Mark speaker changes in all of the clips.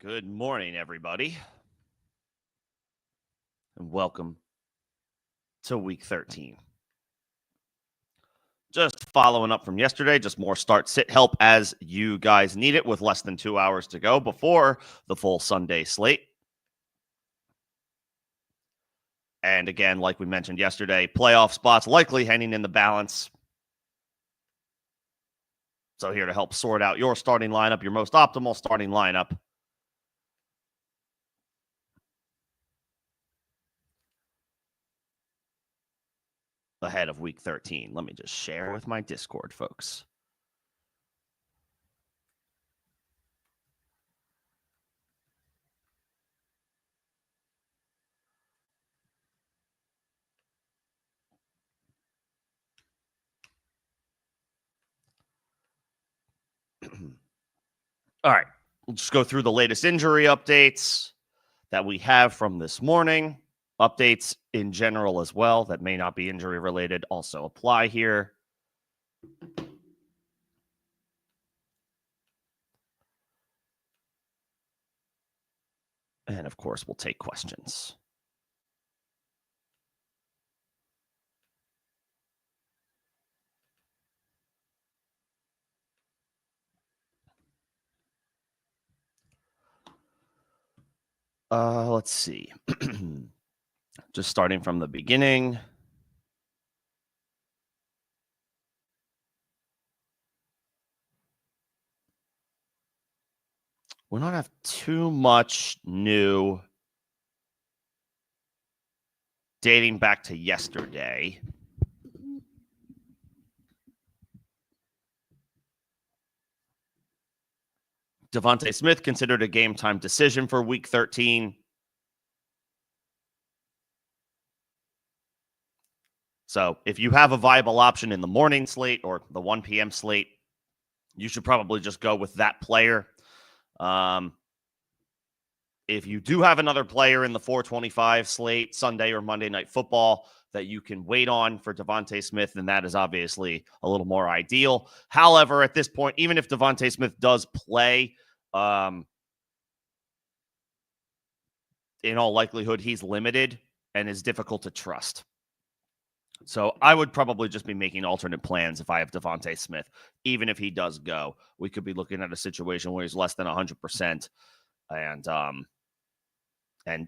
Speaker 1: Good morning, everybody, and welcome to Week 13. Just following up from yesterday, just more start-sit help as you guys need it with less than 2 hours to go before the full Sunday slate. And again, like we mentioned yesterday, playoff spots likely hanging in the balance. So here to help sort out your starting lineup, your most optimal starting lineup. Ahead of Week 13. Let me just share with my Discord, folks. All right, we'll just go through the latest injury updates that we have from this morning. Updates in general as well that may not be injury related also apply here. And of course, we'll take questions. Let's see. Just starting from the beginning. We don't have too much new dating back to yesterday. Devontae Smith considered a game time decision for Week 13. So if you have a viable option in the morning slate or the 1 p.m. slate, you should probably just go with that player. If you do have another player in the 425 slate, Sunday or Monday Night Football, that you can wait on for Devontae Smith, then that is obviously a little more ideal. However, at this point, even if Devontae Smith does play, in all likelihood, he's limited and is difficult to trust. So I would probably just be making alternate plans if I have Devontae Smith. Even if he does go, we could be looking at a situation where he's less than 100%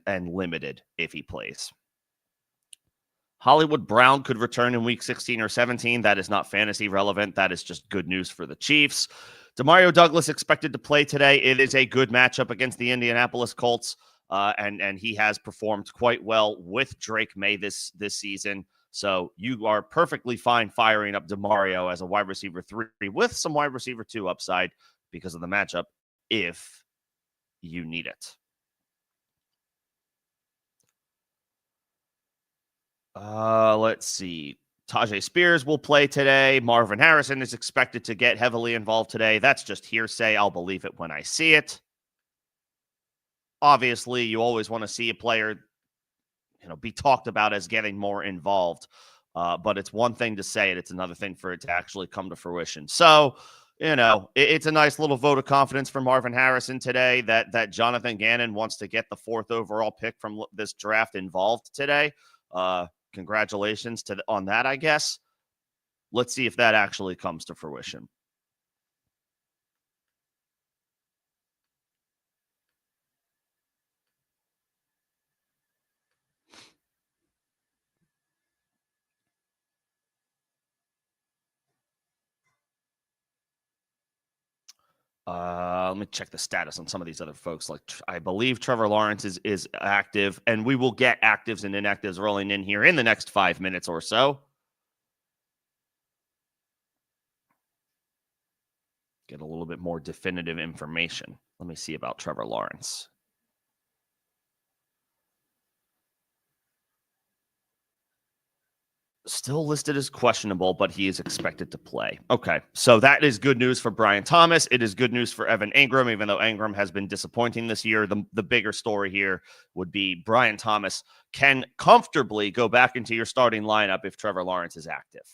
Speaker 1: and limited if he plays. Hollywood Brown could return in Week 16 or 17. That is not fantasy relevant. That is just good news for the Chiefs. Demario Douglas expected to play today. It is a good matchup against the Indianapolis Colts, and he has performed quite well with Drake May this season. So you are perfectly fine firing up Demario as a wide receiver 3 with some wide receiver 2 upside because of the matchup if you need it. Let's see. Tajay Spears will play today. Marvin Harrison is expected to get heavily involved today. That's just hearsay. I'll believe it when I see it. Obviously, you always want to see a player, be talked about as getting more involved. But it's one thing to say it. It's another thing for it to actually come to fruition. So, it's a nice little vote of confidence for Marvin Harrison today that Jonathan Gannon wants to get the 4th overall pick from this draft involved today. Congratulations on that, I guess. Let's see if that actually comes to fruition. Let me check the status on some of these other folks. Like I believe Trevor Lawrence is active, and we will get actives and inactives rolling in here in the next 5 minutes or so. Get a little bit more definitive information. Let me see about Trevor Lawrence. Still listed as questionable, but he is expected to play. Okay, so that is good news for Brian Thomas. It is good news for Evan Ingram, even though Ingram has been disappointing this year. The bigger story here would be Brian Thomas can comfortably go back into your starting lineup if Trevor Lawrence is active.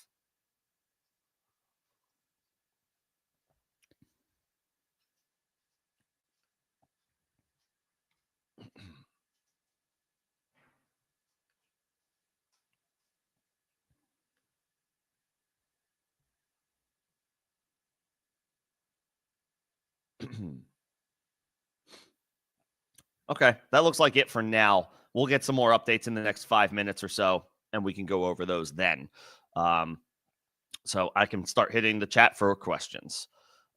Speaker 1: Okay, that looks like it for now. We'll get some more updates in the next 5 minutes or so, and we can go over those then. So I can start hitting the chat for questions.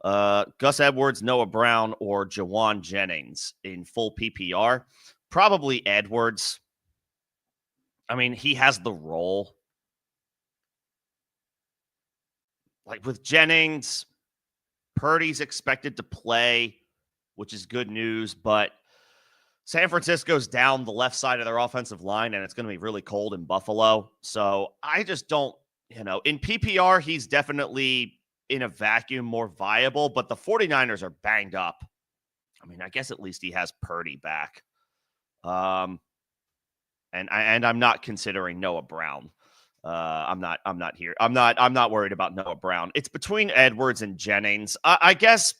Speaker 1: Gus Edwards, Noah Brown, or Jawan Jennings in full PPR? Probably Edwards. I mean, he has the role. Like with Jennings, Purdy's expected to play, which is good news, but San Francisco's down the left side of their offensive line, and it's going to be really cold in Buffalo. So I just don't, in PPR, he's definitely in a vacuum more viable, but the 49ers are banged up. I mean, I guess at least he has Purdy back. And I'm not considering Noah Brown. I'm not worried about Noah Brown. It's between Edwards and Jennings. I guess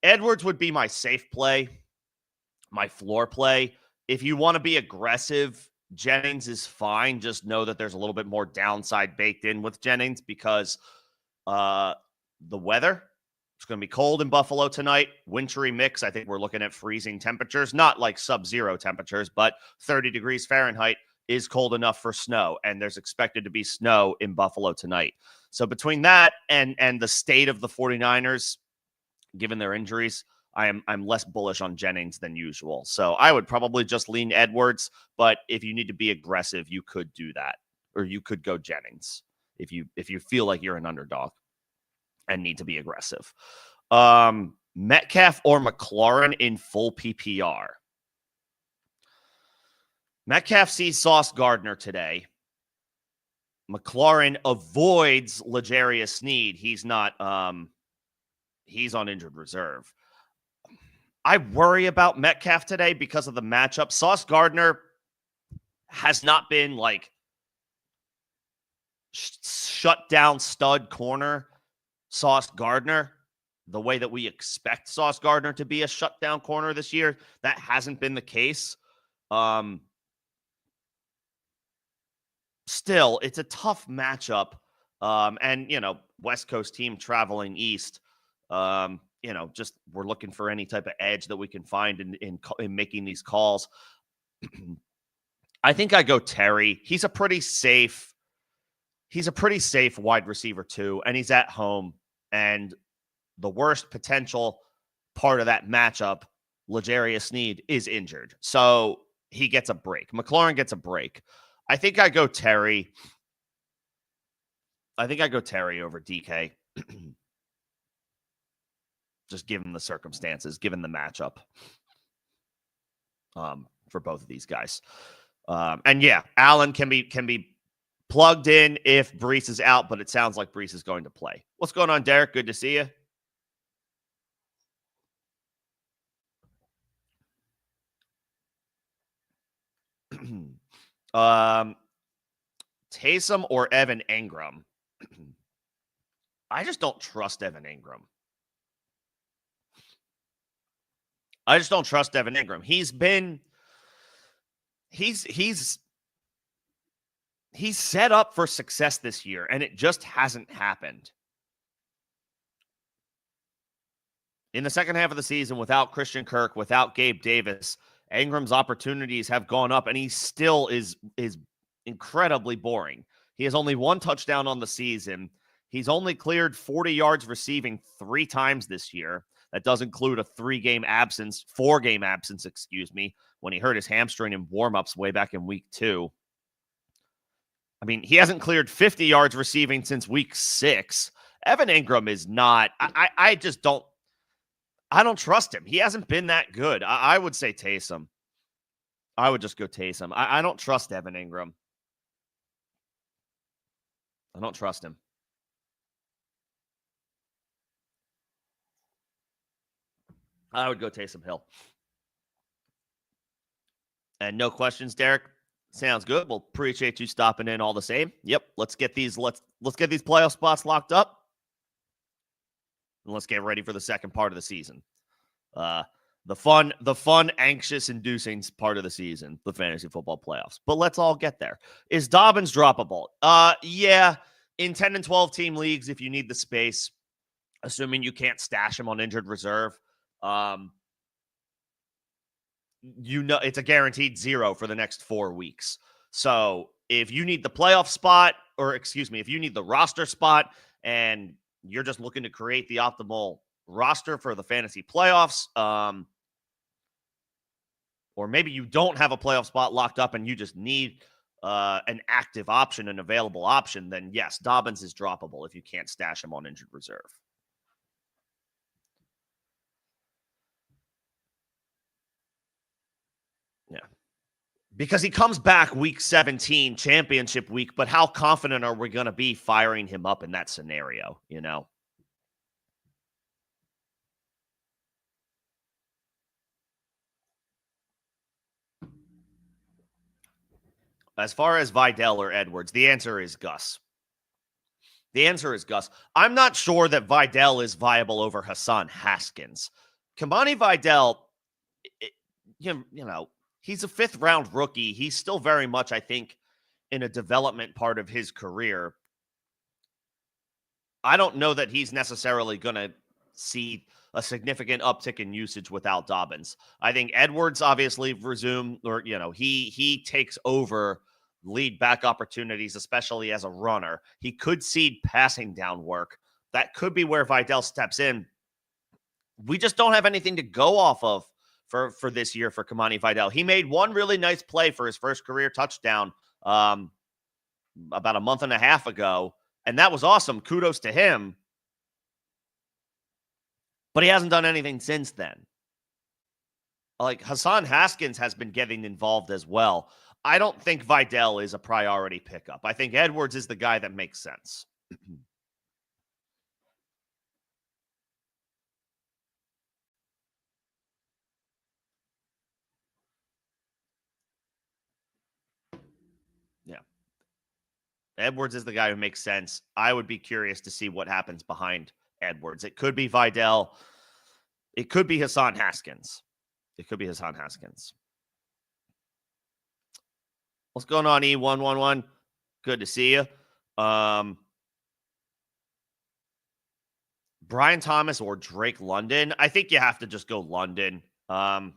Speaker 1: Edwards would be my safe play, my floor play. If you want to be aggressive, Jennings is fine. Just know that there's a little bit more downside baked in with Jennings because the weather, it's going to be cold in Buffalo tonight. Wintry mix. I think we're looking at freezing temperatures, not like sub-zero temperatures, but 30 degrees Fahrenheit is cold enough for snow, and there's expected to be snow in Buffalo tonight. So between that and the state of the 49ers, given their injuries, I'm less bullish on Jennings than usual. So I would probably just lean Edwards, but if you need to be aggressive, you could do that, or you could go Jennings if you feel like you're an underdog and need to be aggressive. Metcalf or McLaurin in full PPR? Metcalf sees Sauce Gardner today. McLaurin avoids L'Jarius Sneed. He's not. He's on injured reserve. I worry about Metcalf today because of the matchup. Sauce Gardner has not been like shut down stud corner Sauce Gardner the way that we expect Sauce Gardner to be a shutdown corner this year. That hasn't been the case. Still, it's a tough matchup. And, West Coast team traveling east. Just we're looking for any type of edge that we can find in making these calls. I think I go Terry. He's a pretty safe wide receiver too, and he's at home. And the worst potential part of that matchup, L'Jarius Sneed, is injured. So he gets a break. McLaurin gets a break. I think I go Terry. I think I go Terry over DK. Just given the circumstances, given the matchup for both of these guys. And yeah, Allen can be plugged in if Breece is out, but it sounds like Breece is going to play. What's going on, Derek? Good to see you. Taysom or Evan Engram? I just don't trust Evan Engram. He's set up for success this year, and it just hasn't happened. In the second half of the season, without Christian Kirk, without Gabe Davis, Engram's opportunities have gone up, and he still is incredibly boring. He has only one touchdown on the season. He's only cleared 40 yards receiving 3 times this year. That does include a 4-game absence, when he hurt his hamstring in warmups way back in week 2. I mean, he hasn't cleared 50 yards receiving since week 6. Evan Engram is not, I don't trust him. He hasn't been that good. I would say Taysom. I would just go Taysom. I don't trust Evan Engram. I don't trust him. I would go Taysom Hill. And no questions, Derek. Sounds good. We'll appreciate you stopping in all the same. Yep. Let's get these playoff spots locked up. And let's get ready for the second part of the season. The fun, anxious inducing part of the season, the fantasy football playoffs. But let's all get there. Is Dobbins droppable? Yeah. In 10 and 12 team leagues, if you need the space, assuming you can't stash him on injured reserve, um, it's a guaranteed 0 for the next 4 weeks. So if you need the playoff spot, or excuse me, if you need the roster spot and you're just looking to create the optimal roster for the fantasy playoffs, or maybe you don't have a playoff spot locked up and you just need an active option, an available option, then yes, Dobbins is droppable if you can't stash him on injured reserve. Yeah. Because he comes back week 17, championship week, but how confident are we going to be firing him up in that scenario, you know? As far as Vidal or Edwards, the answer is Gus. The answer is Gus. I'm not sure that Vidal is viable over Hassan Haskins. Kamani Vidal, you know, he's a 5th round rookie. He's still very much, I think, in a development part of his career. I don't know that he's necessarily going to see a significant uptick in usage without Dobbins. I think Edwards obviously resume, or he takes over lead back opportunities, especially as a runner. He could cede passing down work. That could be where Vidal steps in. We just don't have anything to go off of for this year for Kamani Vidal. He made one really nice play for his first career touchdown about a month and a half ago, and that was awesome. Kudos to him. But he hasn't done anything since then. Like, Hassan Haskins has been getting involved as well. I don't think Vidal is a priority pickup. I think Edwards is the guy that makes sense. Yeah. Edwards is the guy who makes sense. I would be curious to see what happens behind Edwards. It could be Vidal. It could be Hassan Haskins. It could be Hassan Haskins. What's going on, E111? Good to see you. Brian Thomas or Drake London? I think you have to just go London. I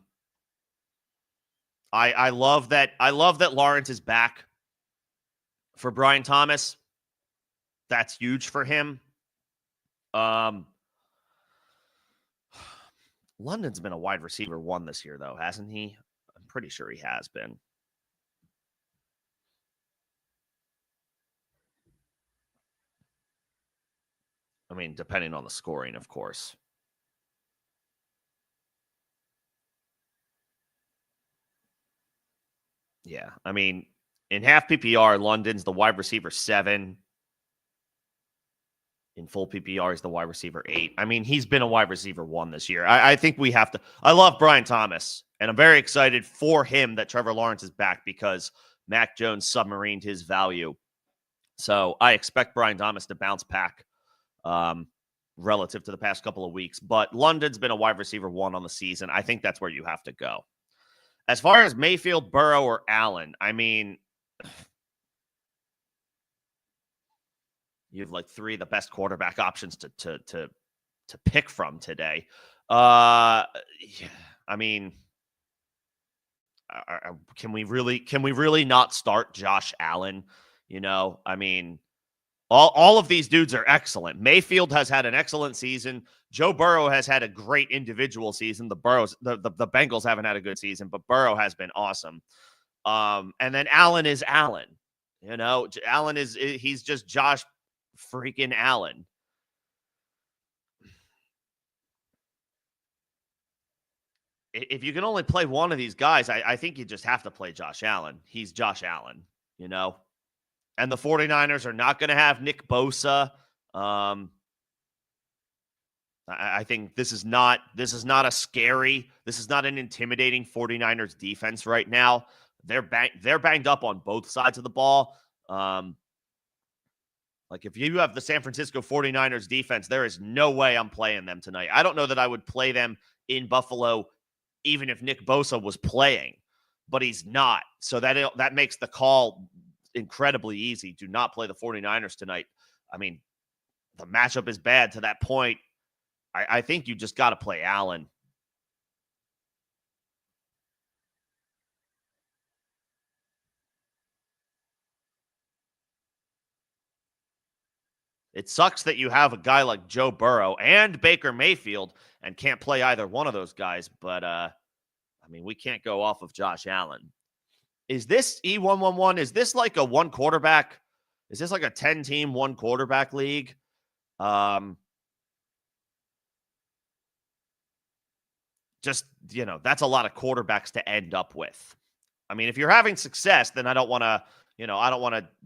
Speaker 1: love that. I love that Lawrence is back for Brian Thomas. That's huge for him. London's been a wide receiver 1 this year, though, hasn't he? I'm pretty sure he has been. I mean, depending on the scoring, of course. Yeah. I mean, in half PPR, London's the wide receiver 7. In full PPR, he's the wide receiver 8. I mean, he's been a wide receiver 1 this year. I think we have to. I love Brian Thomas, and I'm very excited for him that Trevor Lawrence is back because Mac Jones submarined his value. So I expect Brian Thomas to bounce back relative to the past couple of weeks. But London's been a wide receiver 1 on the season. I think that's where you have to go. As far as Mayfield, Burrow, or Allen, I mean, you have like 3 of the best quarterback options to pick from today. Yeah, I mean, can we really not start Josh Allen? You know, I mean, all of these dudes are excellent. Mayfield has had an excellent season. Joe Burrow has had a great individual season. The Bengals haven't had a good season, but Burrow has been awesome. And then Allen is Allen. You know, Allen he's just Josh freaking Allen. If you can only play one of these guys, I think you just have to play Josh Allen. He's Josh Allen, you know? And the 49ers are not going to have Nick Bosa. I think this is not an intimidating 49ers defense right now. They're banged up on both sides of the ball. Like, if you have the San Francisco 49ers defense, there is no way I'm playing them tonight. I don't know that I would play them in Buffalo even if Nick Bosa was playing, but he's not. So that makes the call incredibly easy. Do not play the 49ers tonight. I mean, the matchup is bad to that point. I think you just got to play Allen. It sucks that you have a guy like Joe Burrow and Baker Mayfield and can't play either one of those guys. But, I mean, we can't go off of Josh Allen. Is this E111? Is this like a one quarterback? Is this like a 10-team, one quarterback league? Just, that's a lot of quarterbacks to end up with. I mean, if you're having success, then I don't want to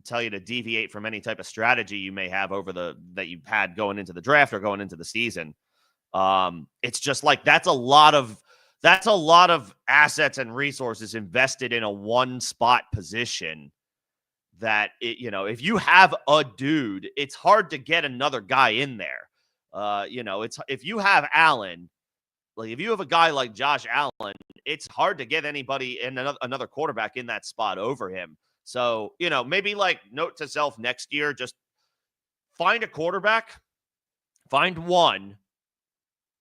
Speaker 1: tell you to deviate from any type of strategy you may have that you've had going into the draft or going into the season. It's just like that's a lot of assets and resources invested in a one spot position that if you have a dude, it's hard to get another guy in there. If you have Allen, like if you have a guy like Josh Allen, it's hard to get anybody in another quarterback in that spot over him. So, maybe like note to self next year, just find a quarterback, find one,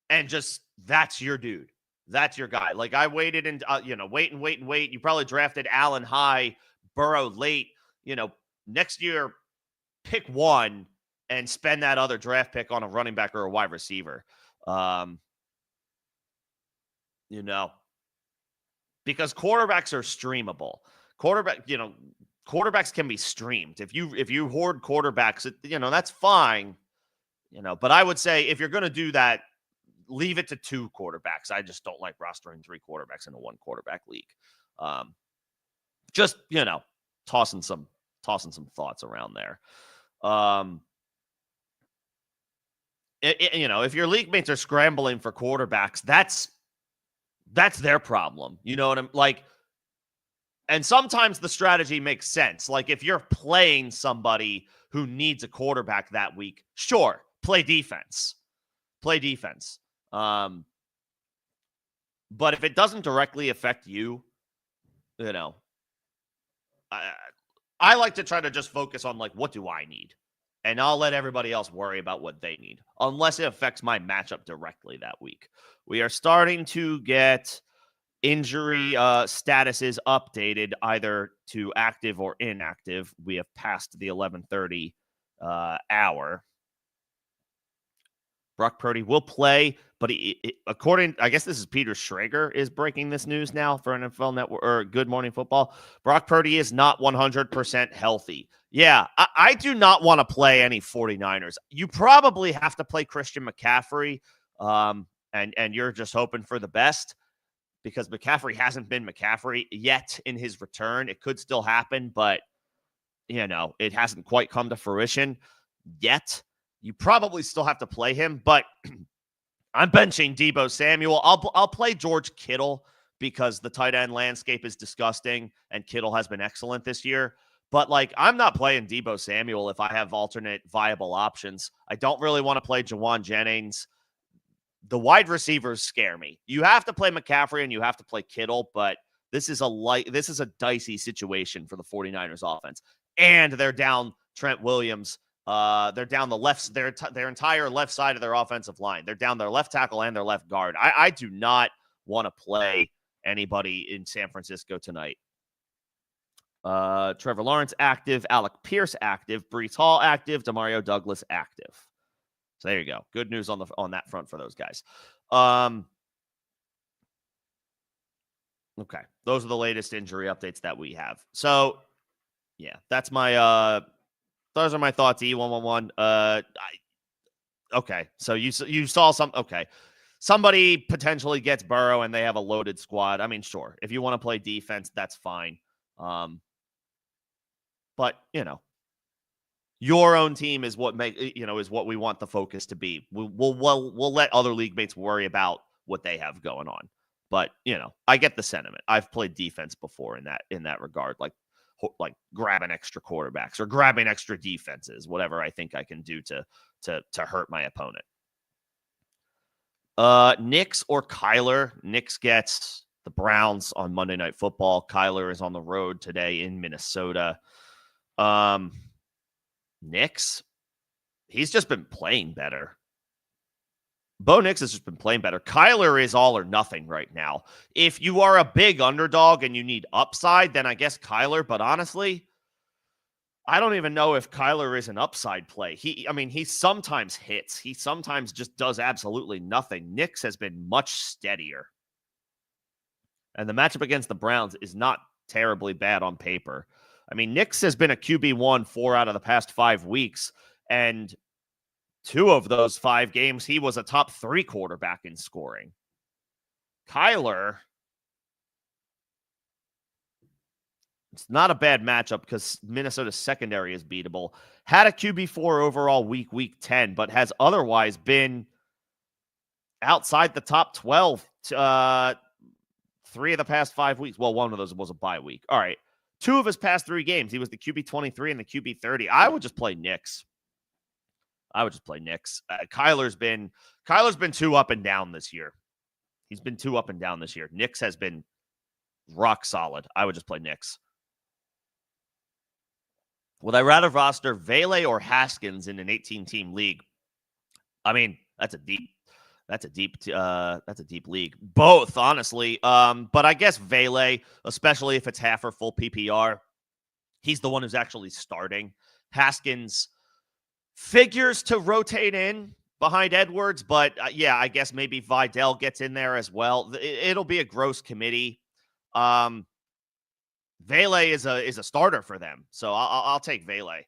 Speaker 1: and just that's your dude. That's your guy. Like I waited and, wait. You probably drafted Allen high, Burrow late. Next year, pick one and spend that other draft pick on a running back or a wide receiver. Because quarterbacks are streamable. Quarterbacks can be streamed. If you hoard quarterbacks, that's fine. But I would say if you're going to do that, leave it to two quarterbacks. I just don't like rostering three quarterbacks in a one quarterback league. Just, tossing some thoughts around there. If your league mates are scrambling for quarterbacks, that's their problem. You know what I'm like? And sometimes the strategy makes sense. Like if you're playing somebody who needs a quarterback that week, sure, play defense. But if it doesn't directly affect you, I like to try to just focus on like, what do I need? And I'll let everybody else worry about what they need, unless it affects my matchup directly that week. We are starting to get injury statuses updated either to active or inactive. We have passed the 11:30 hour. Brock Purdy will play, but I guess this is Peter Schrager is breaking this news now for NFL Network or Good Morning Football. Brock Purdy is not 100% healthy. Yeah, I do not want to play any 49ers. You probably have to play Christian McCaffrey, and you're just hoping for the best because McCaffrey hasn't been McCaffrey yet in his return. It could still happen, but, it hasn't quite come to fruition yet. You probably still have to play him, but I'm benching Deebo Samuel. I'll play George Kittle because the tight end landscape is disgusting, and Kittle has been excellent this year. But, I'm not playing Deebo Samuel if I have alternate viable options. I don't really want to play Jawan Jennings. The wide receivers scare me. You have to play McCaffrey and you have to play Kittle, but this is a dicey situation for the 49ers offense. And they're down Trent Williams. They're down their entire left side of their offensive line. They're down their left tackle and their left guard. I do not want to play anybody in San Francisco tonight. Trevor Lawrence active, Alec Pierce active, Breece Hall active, Demario Douglas active. So there you go. Good news on that front for those guys. Okay. Those are the latest injury updates that we have. So yeah, that's my those are my thoughts. E111. Okay. So you saw some. Okay. Somebody potentially gets Burrow and they have a loaded squad. I mean, sure. If you want to play defense, that's fine. But your own team is what is what we want the focus to be. We'll let other league mates worry about what they have going on. But I get the sentiment. I've played defense before in that regard, like grabbing extra quarterbacks or grabbing extra defenses, whatever I think I can do to hurt my opponent. Knicks or Kyler? Knicks gets the Browns on Monday Night Football. Kyler is on the road today in Minnesota. Knicks, he's just been playing better. Bo Nix has just been playing better. Kyler is all or nothing right now. If you are a big underdog and you need upside, then I guess Kyler. But honestly, I don't even know if Kyler is an upside play. He sometimes hits. He sometimes just does absolutely nothing. Nix has been much steadier. And the matchup against the Browns is not terribly bad on paper. I mean, Nix has been a QB1 4 out of the past 5 weeks, and 2 of those 5 games, he was a top 3 quarterback in scoring. Kyler, it's not a bad matchup because Minnesota's secondary is beatable. Had a QB4 overall week 10, but has otherwise been outside the top 12 3 of the past 5 weeks. Well, one of those was a bye week. All right. 2 of his past 3 games, he was the QB 23 and the QB 30. I would just play Nix. Kyler's been too up and down this year. He's been too up and down this year. Nix has been rock solid. I would just play Nix. Would I rather roster Vele or Haskins in an 18-team league? I mean, that's a deep league. Both, honestly. But I guess Vele, especially if it's half or full PPR, he's the one who's actually starting. Haskins figures to rotate in behind Edwards, but yeah, I guess maybe Vidal gets in there as well. It'll be a gross committee. Vele is a starter for them, so I'll take Vele.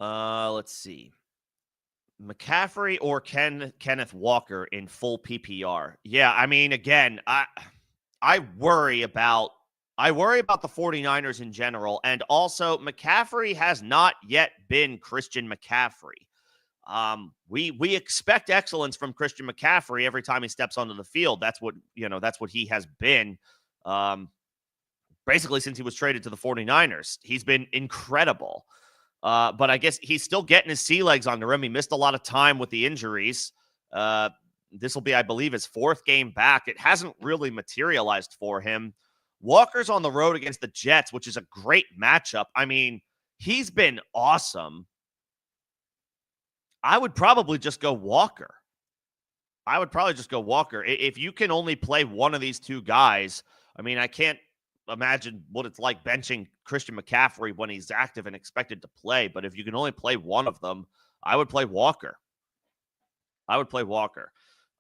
Speaker 1: Let's see. McCaffrey or Kenneth Walker in full PPR. Yeah, I mean, again, I worry about the 49ers in general, and also McCaffrey has not yet been Christian McCaffrey. We expect excellence from Christian McCaffrey every time he steps onto the field. That's what he has been. Basically since he was traded to the 49ers. He's been incredible. But I guess he's still getting his sea legs under him. He missed a lot of time with the injuries. This will be, I believe, his 4th game back. It hasn't really materialized for him. Walker's on the road against the Jets, which is a great matchup. I mean, he's been awesome. I would probably just go Walker. If you can only play one of these 2 guys, I mean, I can't imagine what it's like benching Christian McCaffrey when he's active and expected to play. But if you can only play one of them, I would play Walker.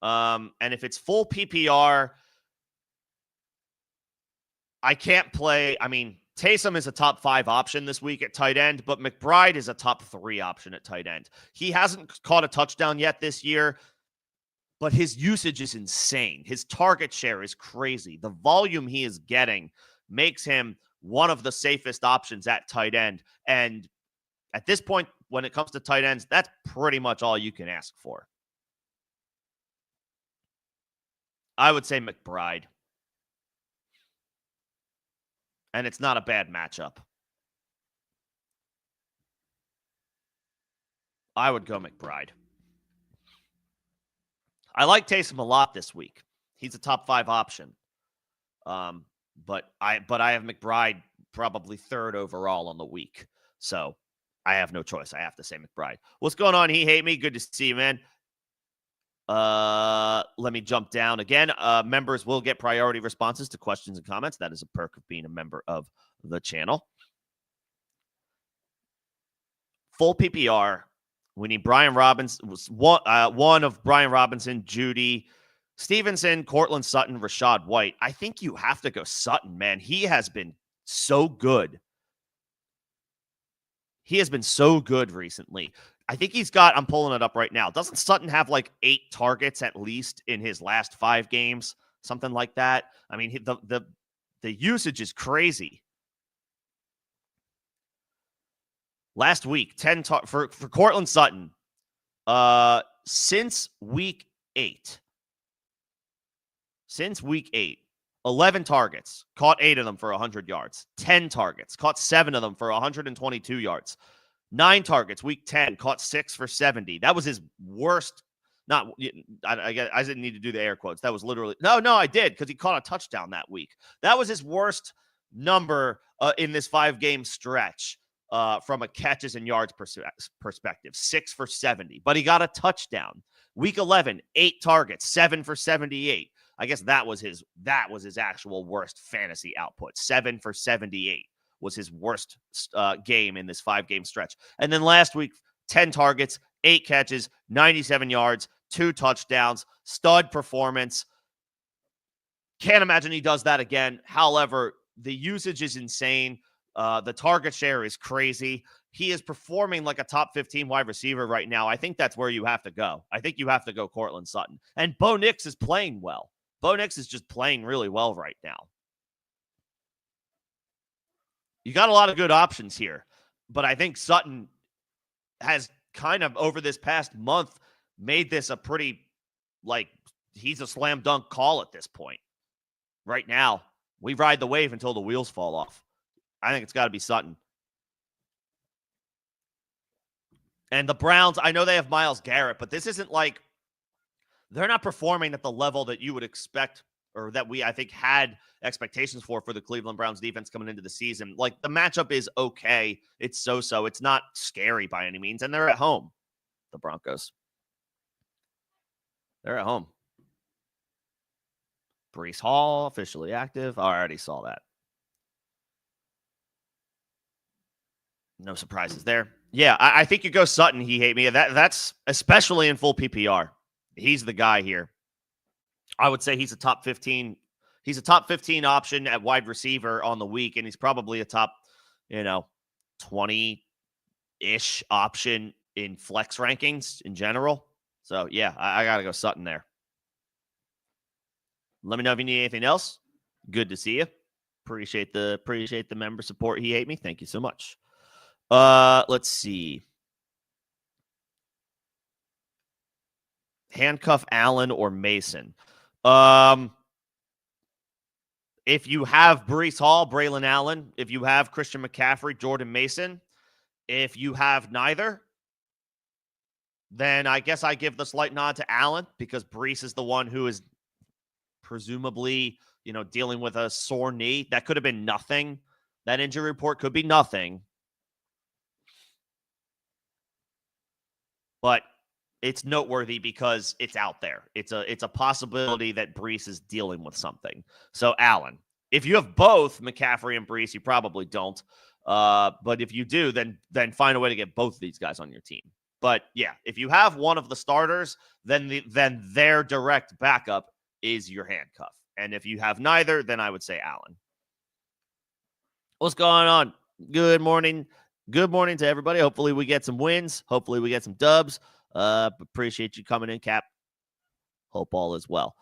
Speaker 1: And if it's full PPR, I can't play. I mean, Taysom is a top 5 option this week at tight end, but McBride is a top 3 option at tight end. He hasn't caught a touchdown yet this year, but his usage is insane. His target share is crazy. The volume he is getting makes him one of the safest options at tight end. And at this point, when it comes to tight ends, that's pretty much all you can ask for. I would say McBride. And it's not a bad matchup. I would go McBride. I like Taysom a lot this week. He's a top 5 option. But I have McBride probably 3rd overall on the week. So I have no choice. I have to say McBride. What's going on? He hate me. Good to see you, man. Let me jump down again. Members will get priority responses to questions and comments. That is a perk of being a member of the channel. Full PPR. We need Brian Robinson. One of Brian Robinson, Judy, Stevenson, Cortland Sutton, Rashad White. I think you have to go Sutton, man. He has been so good. He has been so good recently. I think he's got, I'm pulling it up right now. Doesn't Sutton have like 8 targets at least in his last 5 games? Something like that. I mean, the usage is crazy. Last week, 10 for Cortland Sutton. Since week 8. Since week 8, 11 targets, caught 8 of them for 100 yards. 10 targets, caught 7 of them for 122 yards. 9 targets, week 10, caught 6 for 70. That was his worst. I didn't need to do the air quotes. That was literally, no, I did, because he caught a touchdown that week. That was his worst number in this 5-game stretch from a catches and yards perspective, 6 for 70, but he got a touchdown. Week 11, 8 targets, 7 for 78. I guess that was his actual worst fantasy output. 7 for 78 was his worst game in this 5-game stretch. And then last week, 10 targets, 8 catches, 97 yards, 2 touchdowns, stud performance. Can't imagine he does that again. However, the usage is insane. The target share is crazy. He is performing like a top 15 wide receiver right now. I think that's where you have to go. I think you have to go Cortland Sutton. And Bo Nix is playing well. Bo Nix is just playing really well right now. You got a lot of good options here, but I think Sutton has kind of over this past month made this a pretty, he's a slam dunk call at this point. Right now, we ride the wave until the wheels fall off. I think it's got to be Sutton. And the Browns, I know they have Myles Garrett, but this isn't like they're not performing at the level that you would expect or that I think, had expectations for the Cleveland Browns defense coming into the season. Like, the matchup is okay. It's so-so. It's not scary by any means. And they're at home, the Broncos. They're at home. Breece Hall, officially active. I already saw that. No surprises there. Yeah, I think you go Sutton. He hate me. That's especially in full PPR. He's the guy here. I would say he's a top 15. He's a top 15 option at wide receiver on the week, and he's probably a top, 20-ish option in flex rankings in general. So, yeah, I got to go Sutton there. Let me know if you need anything else. Good to see you. Appreciate the member support. He hate me. Thank you so much. Let's see. Handcuff Allen or Mason. If you have Breece Hall, Braylon Allen. If you have Christian McCaffrey, Jordan Mason. If you have neither, then I guess I give the slight nod to Allen because Breece is the one who is presumably, dealing with a sore knee. That could have been nothing. That injury report could be nothing. But it's noteworthy because it's out there. It's a possibility that Breece is dealing with something. So, Allen. If you have both McCaffrey and Breece, you probably don't. But if you do, then find a way to get both of these guys on your team. But, yeah, if you have one of the starters, then their direct backup is your handcuff. And if you have neither, then I would say Allen. What's going on? Good morning. Good morning to everybody. Hopefully we get some wins. Hopefully we get some dubs. Appreciate you coming in, Cap. Hope all is well.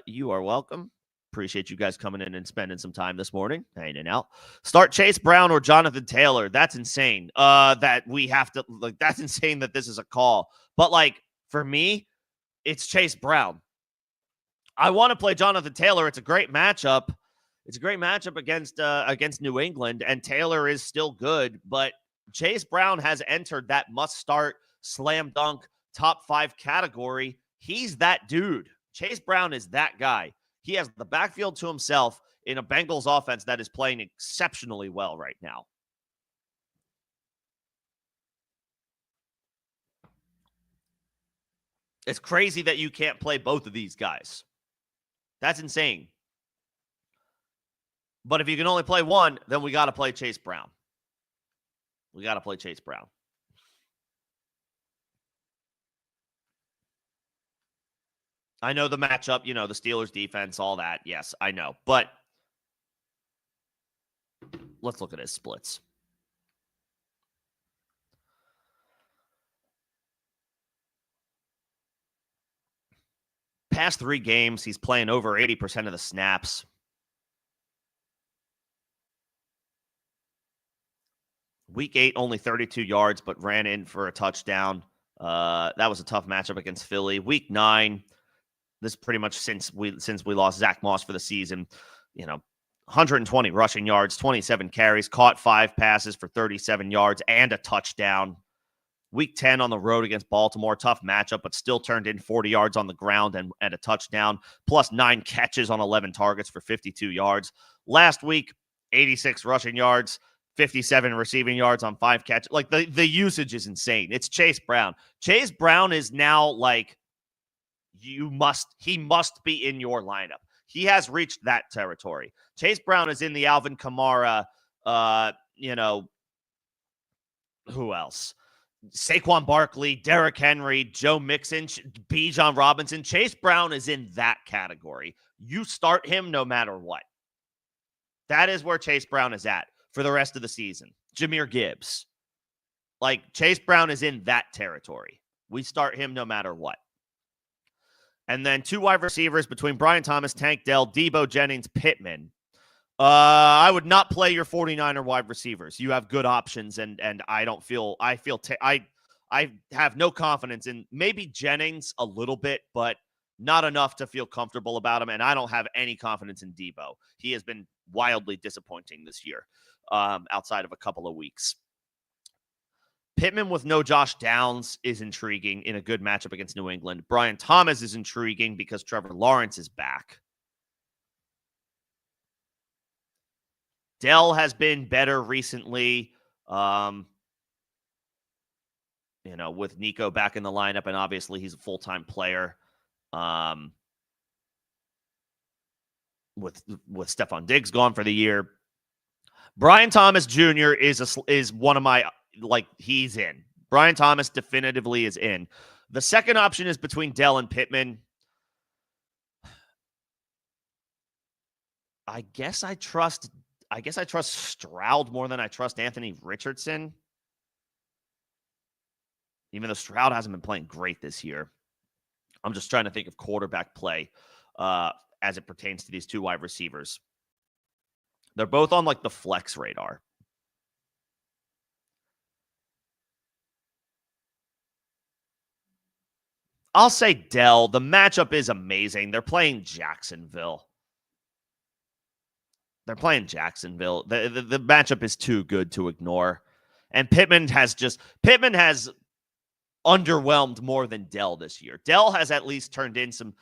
Speaker 1: You are welcome. Appreciate you guys coming in and spending some time this morning, hanging out. Start Chase Brown or Jonathan Taylor. That's insane. That we have to that's insane that this is a call. But for me, it's Chase Brown. I want to play Jonathan Taylor. It's a great matchup. It's a great matchup against New England, and Taylor is still good, but Chase Brown has entered that must-start, slam dunk, top 5 category. He's that dude. Chase Brown is that guy. He has the backfield to himself in a Bengals offense that is playing exceptionally well right now. It's crazy that you can't play both of these guys. That's insane. But if you can only play one, then we got to play Chase Brown. We got to play Chase Brown. I know the matchup, the Steelers defense, all that. Yes, I know. But let's look at his splits. Past 3 games, he's playing over 80% of the snaps. Week 8, only 32 yards, but ran in for a touchdown. That was a tough matchup against Philly. Week 9, this pretty much since we lost Zach Moss for the season, 120 rushing yards, 27 carries, caught 5 passes for 37 yards and a touchdown. Week 10 on the road against Baltimore, tough matchup, but still turned in 40 yards on the ground and a touchdown, plus 9 catches on 11 targets for 52 yards. Last week, 86 rushing yards, 57 receiving yards on 5 catches. Like the usage is insane. It's Chase Brown. Chase Brown is now like he must be in your lineup. He has reached that territory. Chase Brown is in the Alvin Kamara, who else? Saquon Barkley, Derrick Henry, Joe Mixon, Bijan Robinson. Chase Brown is in that category. You start him no matter what. That is where Chase Brown is at for the rest of the season. Jahmyr Gibbs. Like, Chase Brown is in that territory. We start him no matter what. And then 2 wide receivers between Brian Thomas, Tank Dell, Debo Jennings, Pittman. I would not play your 49er wide receivers. You have good options, and I have no confidence in maybe Jennings a little bit, but not enough to feel comfortable about him. And I don't have any confidence in Debo. He has been wildly disappointing this year, outside of a couple of weeks. Pittman with no Josh Downs is intriguing in a good matchup against New England. Brian Thomas is intriguing because Trevor Lawrence is back. Dell has been better recently, with Nico back in the lineup, and obviously he's a full-time player. With Stephon Diggs gone for the year. Brian Thomas Jr. is one of my, he's in. Brian Thomas definitively is in. The second option is between Dell and Pittman. I guess I trust Stroud more than I trust Anthony Richardson. Even though Stroud hasn't been playing great this year. I'm just trying to think of quarterback play as it pertains to these 2 wide receivers. They're both on the flex radar. I'll say Dell. The matchup is amazing. They're playing Jacksonville. The matchup is too good to ignore. And Pittman has underwhelmed more than Dell this year. Dell has at least turned in some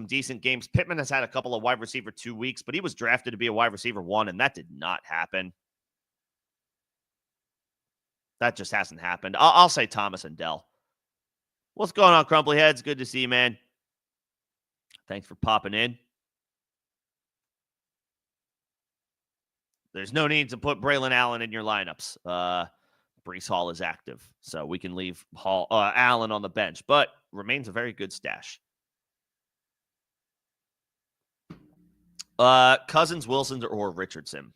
Speaker 1: decent games. Pittman has had a couple of wide receiver 2 weeks, but he was drafted to be a wide receiver 1, and that did not happen. That just hasn't happened. I'll say Thomas and Dell. What's going on, Crumply Heads? Good to see you, man. Thanks for popping in. There's no need to put Braylon Allen in your lineups. Breece Hall is active, so we can leave Allen on the bench, but remains a very good stash. Cousins, Wilson, or Richardson?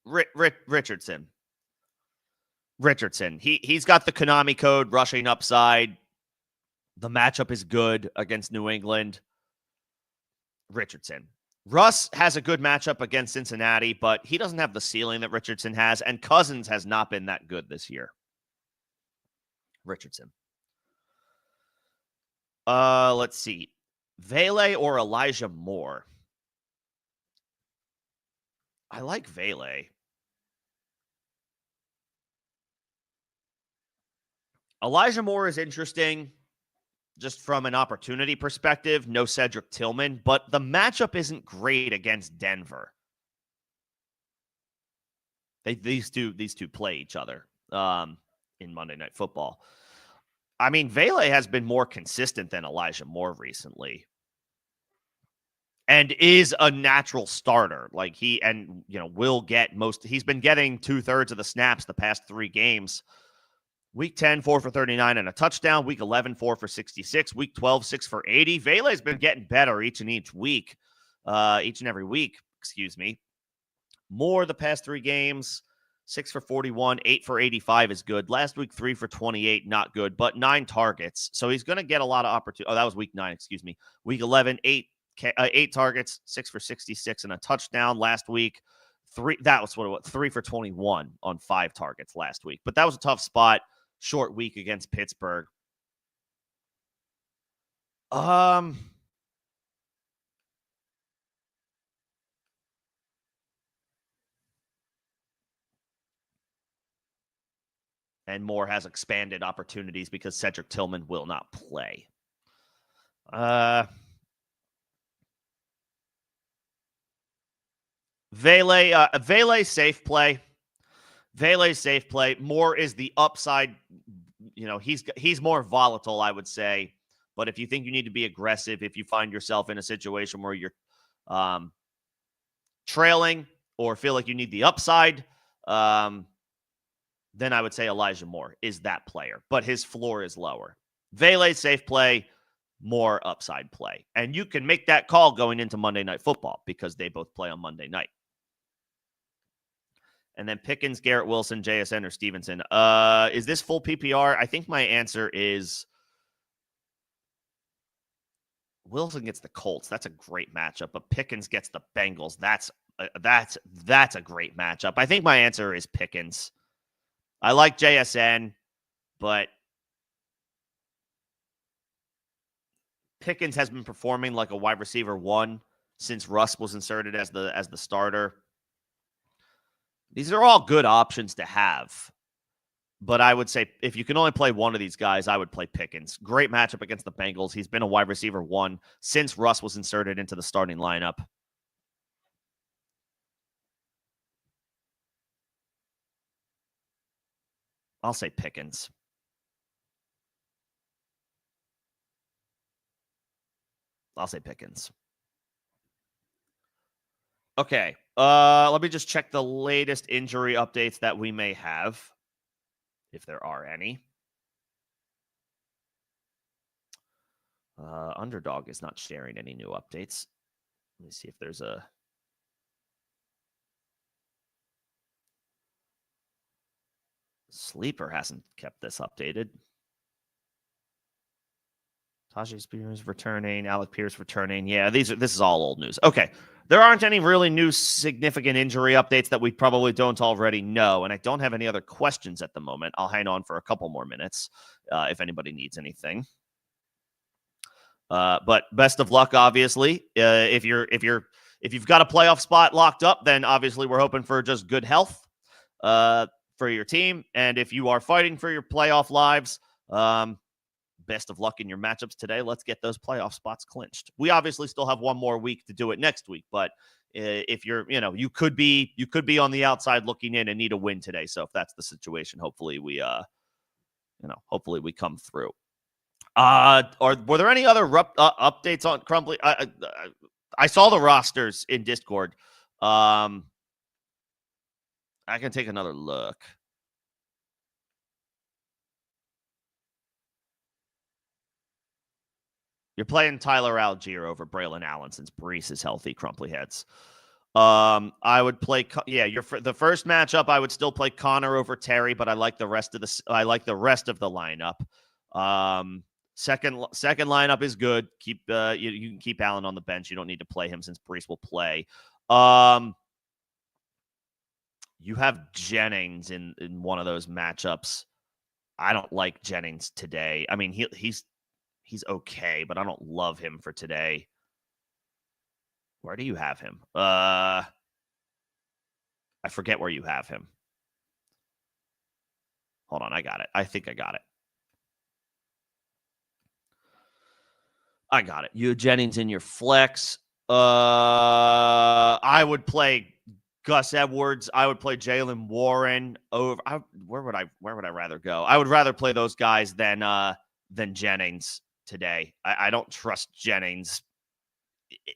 Speaker 1: Richardson. He's got the Konami code, rushing upside. The matchup is good against New England. Richardson. Russ has a good matchup against Cincinnati, but he doesn't have the ceiling that Richardson has, and Cousins has not been that good this year. Richardson. Let's see. Vele or Elijah Moore? I like Vele. Elijah Moore is interesting just from an opportunity perspective. No Cedric Tillman, but the matchup isn't great against Denver. These two play each other in Monday Night Football. I mean, Vele has been more consistent than Elijah Moore recently, and is a natural starter. Will get most. He's been getting 2/3 of the snaps the past 3 games. Week 10, 4 for 39 and a touchdown. Week 11, 4 for 66. Week 12, 6 for 80. Vele's been getting better each and every week. Excuse me. More the past 3 games. 6 for 41, 8 for 85 is good. Last week, 3 for 28, not good, but 9 targets. So he's going to get a lot of opportunity. Oh, that was week 9, excuse me. Week 11, 8 targets, 6 for 66 and a touchdown. Last week, 3 for 21 on 5 targets last week. But that was a tough spot. Short week against Pittsburgh. And Moore has expanded opportunities because Cedric Tillman will not play. Vele safe play. Vele safe play. Moore is the upside. He's more volatile, I would say. But if you think you need to be aggressive, if you find yourself in a situation where you're trailing or feel like you need the upside, then I would say Elijah Moore is that player. But his floor is lower. Vele safe play, Moore upside play. And you can make that call going into Monday Night Football because they both play on Monday night. And then Pickens, Garrett Wilson, JSN, or Stevenson. Is this full PPR? I think my answer is Wilson gets the Colts. That's a great matchup. But Pickens gets the Bengals. That's a great matchup. I think my answer is Pickens. I like JSN, but Pickens has been performing like a wide receiver 1 since Russ was inserted as the starter. These are all good options to have. But I would say if you can only play one of these guys, I would play Pickens. Great matchup against the Bengals. He's been a wide receiver 1 since Russ was inserted into the starting lineup. I'll say Pickens. I'll say Pickens. Okay. Let me just check the latest injury updates that we may have, if there are any. Underdog is not sharing any new updates. Let me see if there's a... Sleeper hasn't kept this updated. Tajay Spears returning. Alec Pierce returning. Yeah, this is all old news. Okay. There aren't any really new significant injury updates that we probably don't already know, and I don't have any other questions at the moment. I'll hang on for a couple more minutes if anybody needs anything. But best of luck, obviously. If you've got a playoff spot locked up, then obviously we're hoping for just good health for your team. And if you are fighting for your playoff lives, best of luck in your matchups today. Let's get those playoff spots clinched. We obviously still have one more week to do it next week, but if you're, you could be on the outside looking in and need a win today. So if that's the situation, hopefully we come through. Were there any other updates on Crumbly? I saw the rosters in Discord. I can take another look. You're playing Tyler Algier over Braylon Allen since Brees is healthy, Crumply Heads. I would play, the first matchup, I would still play Connor over Terry, but I like the rest of the lineup. Second lineup is good. You can keep Allen on the bench. You don't need to play him since Brees will play. You have Jennings in one of those matchups. I don't like Jennings today. I mean, he's okay, but I don't love him for today. Where do you have him? I forget where you have him. Hold on, I got it. I think I got it. You have Jennings in your flex. I would play Gus Edwards. I would play Jalen Warren over. Where would I rather go? I would rather play those guys than Jennings today. I don't trust Jennings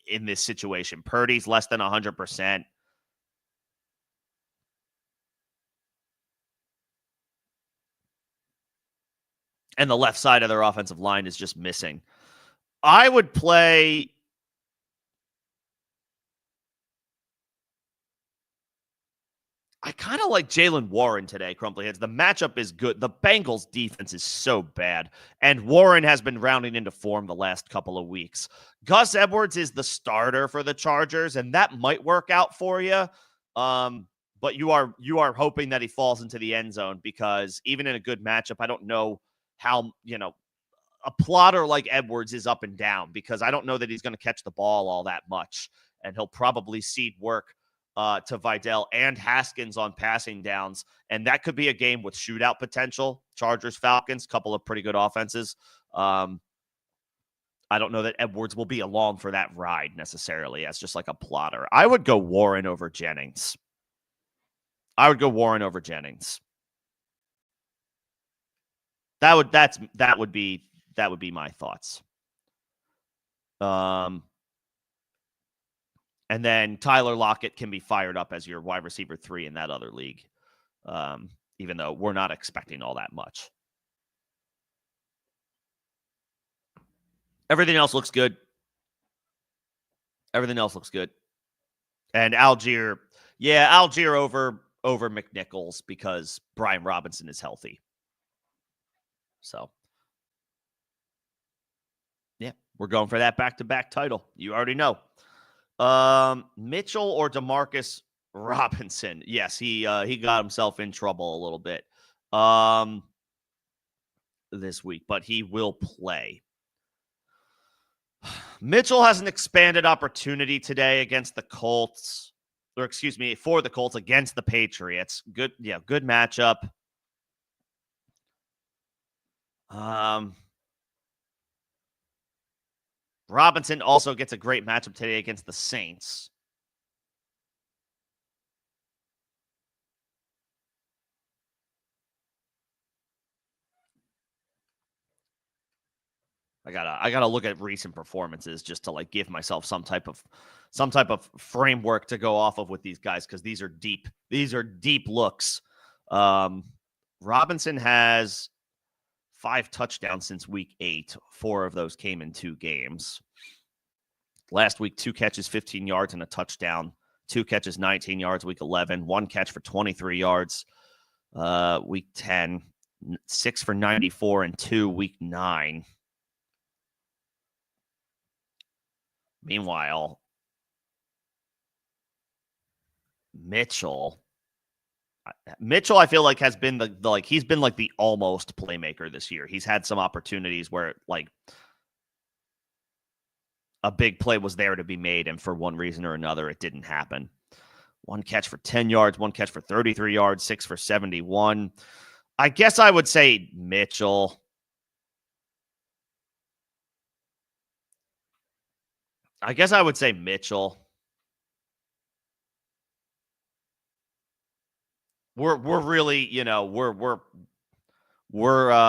Speaker 1: in this situation. Purdy's less than 100%. And the left side of their offensive line is just missing. I would play. I kind of like Jalen Warren today, Crumply Heads. The matchup is good. The Bengals defense is so bad, and Warren has been rounding into form the last couple of weeks. Gus Edwards is the starter for the Chargers, and that might work out for you. But you are hoping that he falls into the end zone, because even in a good matchup, I don't know how, a plotter like Edwards is up and down, because I don't know that he's going to catch the ball all that much, and he'll probably cede work to Vidal and Haskins on passing downs. And that could be a game with shootout potential. Chargers, Falcons, couple of pretty good offenses. I I don't know that Edwards will be along for that ride necessarily as just like a plotter. I would go Warren over Jennings. I would go Warren over Jennings. That would be my thoughts. And then Tyler Lockett can be fired up as your wide receiver 3 in that other league. Even though we're not expecting all that much. Everything else looks good. Everything else looks good. And Algier over McNichols because Brian Robinson is healthy. So, yeah, we're going for that back-to-back title. You already know. Mitchell or DeMarcus Robinson? Yes, he got himself in trouble a little bit this week, but he will play. Mitchell has an expanded opportunity today against the Colts, or excuse me, for the Colts against the Patriots. Good matchup. Robinson also gets a great matchup today against the Saints. I gotta look at recent performances just to like give myself some type of framework to go off of with these guys because these are deep looks. Robinson has 5 touchdowns since week 8. 4 of those came in 2 games. Last week, 2 catches, 15 yards, and a touchdown. 2 catches, 19 yards. Week 11, 1 catch for 23 yards. Week 10, 6 for 94, and 2 week 9. Meanwhile, Mitchell, I feel like has been he's been like the almost playmaker this year. He's had some opportunities where like a big play was there to be made, and for one reason or another, it didn't happen. 1 catch for 10 yards, 1 catch for 33 yards, 6 for 71. I guess I would say Mitchell. We're really, we're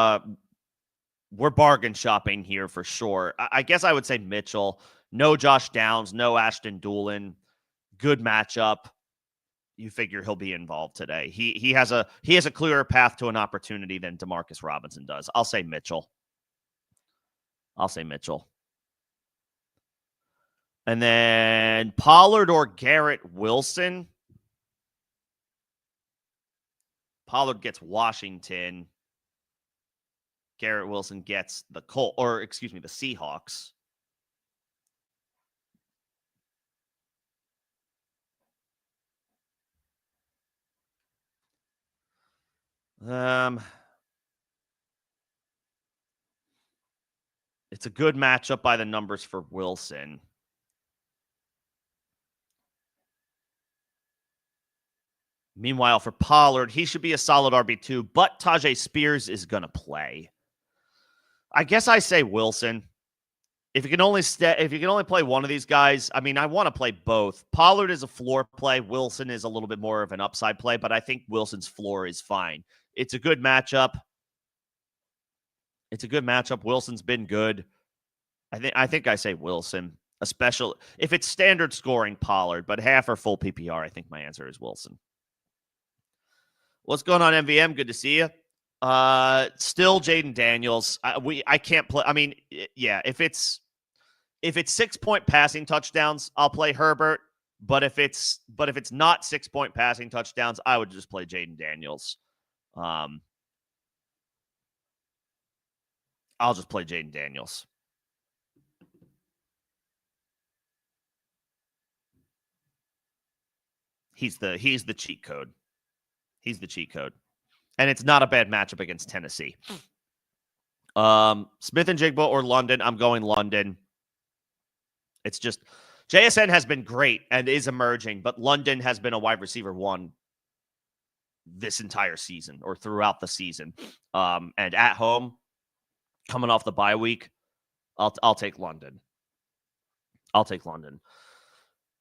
Speaker 1: bargain shopping here for sure. I guess I would say Mitchell. No Josh Downs, no Ashton Doolin. Good matchup. You figure he'll be involved today. He has a clearer path to an opportunity than DeMarcus Robinson does. I'll say Mitchell. And then Pollard or Garrett Wilson. Pollard gets Washington. Garrett Wilson gets the Seahawks. It's a good matchup by the numbers for Wilson. Meanwhile, for Pollard, he should be a solid RB2, but Tajay Spears is going to play. I guess I say Wilson. If you can only play one of these guys, I mean, I want to play both. Pollard is a floor play. Wilson is a little bit more of an upside play, but I think Wilson's floor is fine. It's a good matchup. Wilson's been good. I think I say Wilson, especially if it's standard scoring Pollard, but half or full PPR, I think my answer is Wilson. What's going on, MVM? Good to see you. Still Jaden Daniels. I can't play. I mean, yeah, if it's 6-point passing touchdowns, I'll play Herbert. But if it's not 6-point passing touchdowns, I would just play Jaden Daniels. I'll just play Jaden Daniels. He's the cheat code. He's the cheat code. And it's not a bad matchup against Tennessee. Smith and Jigba or London. I'm going London. It's just JSN has been great and is emerging, but London has been a wide receiver 1 this entire season or throughout the season. And at home, coming off the bye week, I'll take London. I'll take London.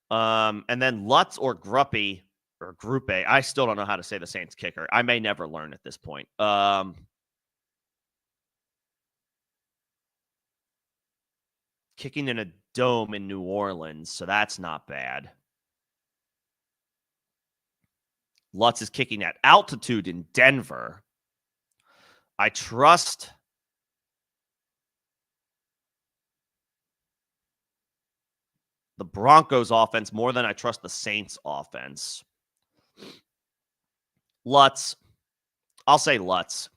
Speaker 1: And then Lutz or Gruppe or Gruppe. I still don't know how to say the Saints kicker. I may never learn at this point. Kicking in a dome in New Orleans, so that's not bad. Lutz is kicking at altitude in Denver. I trust the Broncos offense more than I trust the Saints offense. Lutz. I'll say Lutz.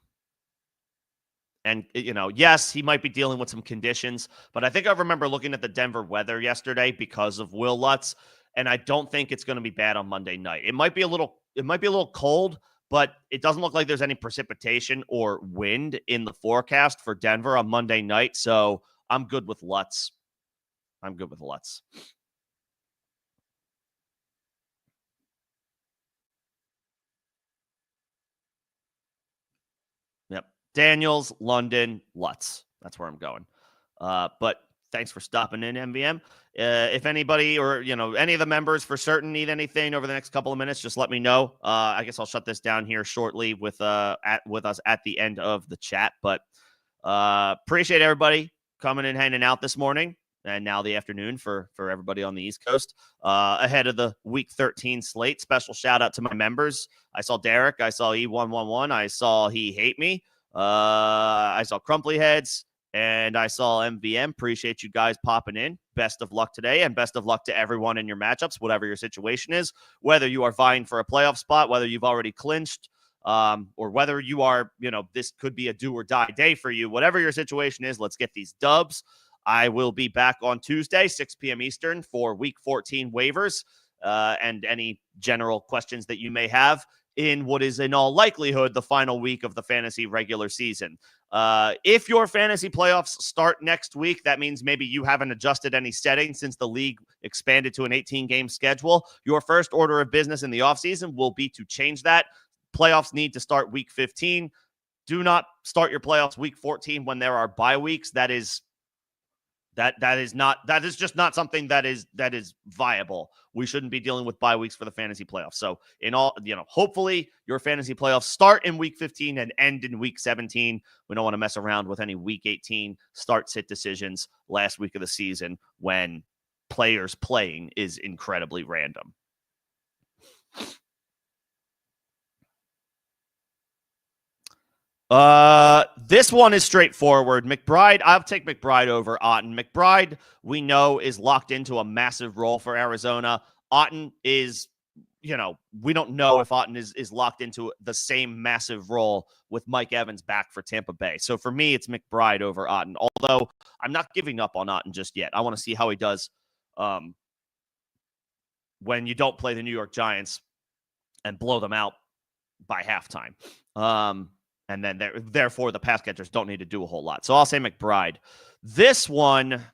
Speaker 1: And, yes, he might be dealing with some conditions, but I think I remember looking at the Denver weather yesterday because of Will Lutz, and I don't think it's going to be bad on Monday night. It might be a little cold, but it doesn't look like there's any precipitation or wind in the forecast for Denver on Monday night, so I'm good with Lutz. Yep. Daniels, London, Lutz. That's where I'm going. But thanks for stopping in, MVM. If anybody or, any of the members for certain need anything over the next couple of minutes, just let me know. I guess I'll shut this down here shortly with us at the end of the chat. But appreciate everybody coming and hanging out this morning and now the afternoon for everybody on the East Coast. Ahead of the Week 13 slate, special shout out to my members. I saw Derek. I saw E111. I saw He Hate Me. I saw Crumply Heads. And I saw MVM. Appreciate you guys popping in. Best of luck today, and best of luck to everyone in your matchups, whatever your situation is, whether you are vying for a playoff spot, whether you've already clinched, or whether you are, this could be a do or die day for you. Whatever your situation is, let's get these dubs. I will be back on Tuesday, 6 p.m. Eastern for Week 14 waivers and any general questions that you may have in what is in all likelihood the final week of the fantasy regular season. If your fantasy playoffs start next week, that means maybe you haven't adjusted any settings since the league expanded to an 18-game schedule. Your first order of business in the offseason will be to change that. Playoffs need to start Week 15. Do not start your playoffs Week 14 when there are bye weeks. That is just not something that is viable. We shouldn't be dealing with bye weeks for the fantasy playoffs. So hopefully your fantasy playoffs start in Week 15 and end in Week 17. We don't want to mess around with any Week 18 start-sit decisions last week of the season when players playing is incredibly random. This one is straightforward. McBride, I'll take McBride over Otten. McBride, we know, is locked into a massive role for Arizona. Otten is, we don't know if Otten is locked into the same massive role with Mike Evans back for Tampa Bay. So for me, it's McBride over Otten, although I'm not giving up on Otten just yet. I want to see how he does when you don't play the New York Giants and blow them out by halftime. And then, therefore, the pass catchers don't need to do a whole lot. So I'll say McBride. This one,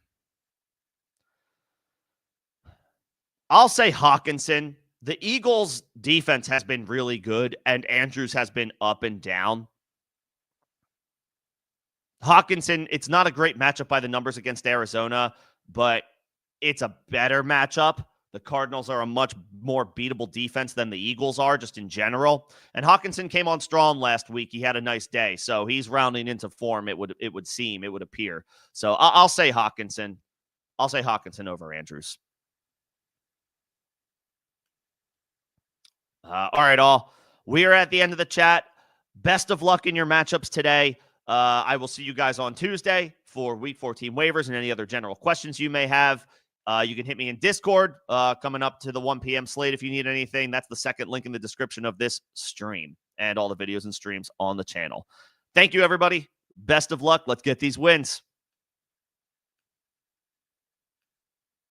Speaker 1: I'll say Hawkinson. The Eagles' defense has been really good, and Andrews has been up and down. Hawkinson, it's not a great matchup by the numbers against Arizona, but it's a better matchup. The Cardinals are a much more beatable defense than the Eagles are, just in general. And Hawkinson came on strong last week. He had a nice day, so he's rounding into form. It would appear. So I'll say Hawkinson. I'll say Hawkinson over Andrews. All right, all. We are at the end of the chat. Best of luck in your matchups today. I will see you guys on Tuesday for Week 14 waivers and any other general questions you may have. You can hit me in Discord coming up to the 1 p.m. slate if you need anything. That's the second link in the description of this stream and all the videos and streams on the channel. Thank you, everybody. Best of luck. Let's get these wins.